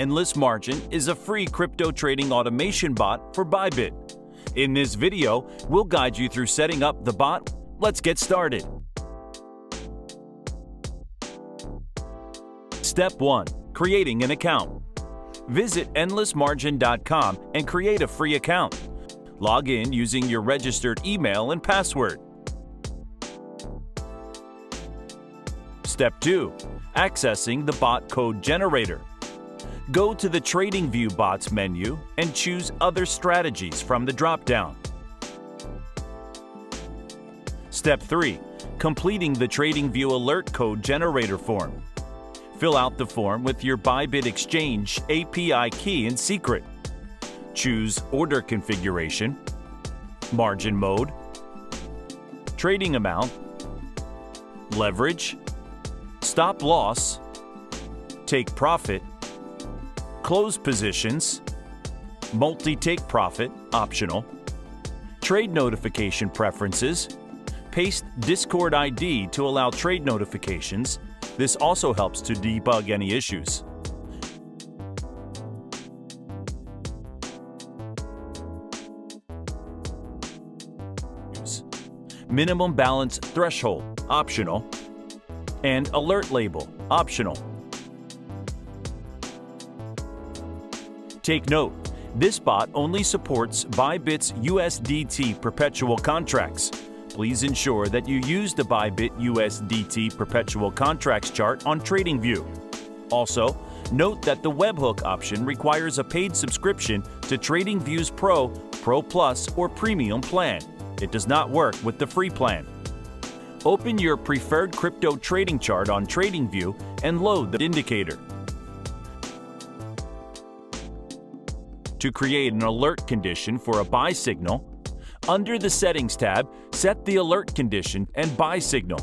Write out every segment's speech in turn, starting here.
Endless Margin is a free crypto trading automation bot for ByBit. In this video, we'll guide you through setting up the bot. Let's get started. Step 1. Creating an account. Visit endlessmargin.com and create a free account. Log in using your registered email and password. Step 2. Accessing the bot code generator. Go to the TradingView Bots menu and choose Other Strategies from the drop-down. Step 3. Completing the TradingView Alert Code Generator form. Fill out the form with your ByBit Exchange API key and secret. Choose Order Configuration, Margin Mode, Trading Amount, Leverage, Stop Loss, Take Profit, Close Positions, Multi-Take Profit, optional, Trade Notification Preferences, paste Discord ID to allow trade notifications. This also helps to debug any issues. Minimum balance threshold, optional, and alert label, optional. Take note, this bot only supports ByBit's USDT perpetual contracts. Please ensure that you use the ByBit USDT perpetual contracts chart on TradingView. Also, note that the webhook option requires a paid subscription to TradingView's Pro, Pro Plus, or Premium plan. It does not work with the free plan. Open your preferred crypto trading chart on TradingView and load the indicator. To create an alert condition for a buy signal, under the Settings tab, set the alert condition and buy signal.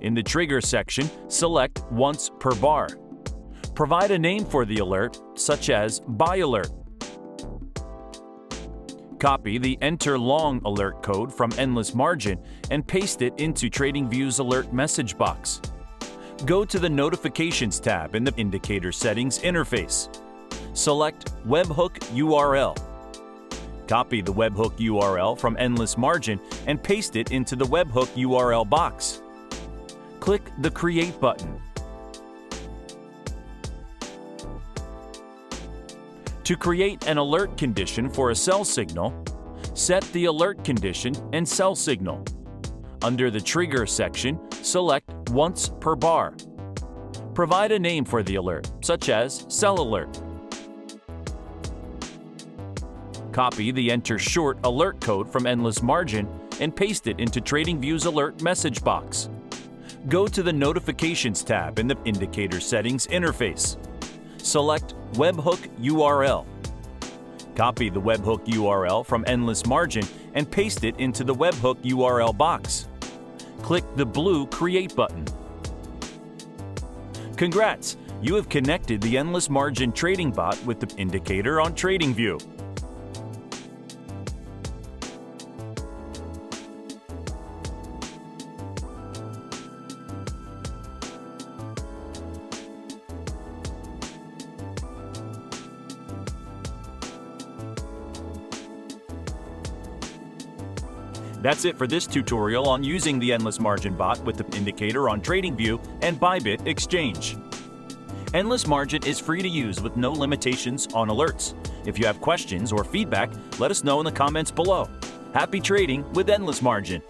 In the Trigger section, select Once per bar. Provide a name for the alert, such as Buy Alert. Copy the Enter Long alert code from Endless Margin and paste it into TradingView's alert message box. Go to the Notifications tab in the Indicator Settings interface. Select Webhook URL. Copy the webhook URL from Endless Margin and paste it into the webhook URL box. Click the Create button. To create an alert condition for a sell signal, set the alert condition and sell signal. Under the Trigger section, select Once per bar. Provide a name for the alert, such as Sell Alert. Copy the Enter Short alert code from Endless Margin and paste it into TradingView's alert message box. Go to the Notifications tab in the Indicator Settings interface. Select Webhook URL. Copy the webhook URL from Endless Margin and paste it into the webhook URL box. Click the blue Create button. Congrats! You have connected the Endless Margin trading bot with the indicator on TradingView. That's it for this tutorial on using the Endless Margin bot with the indicator on TradingView and ByBit Exchange. Endless Margin is free to use with no limitations on alerts. If you have questions or feedback, let us know in the comments below. Happy trading with Endless Margin!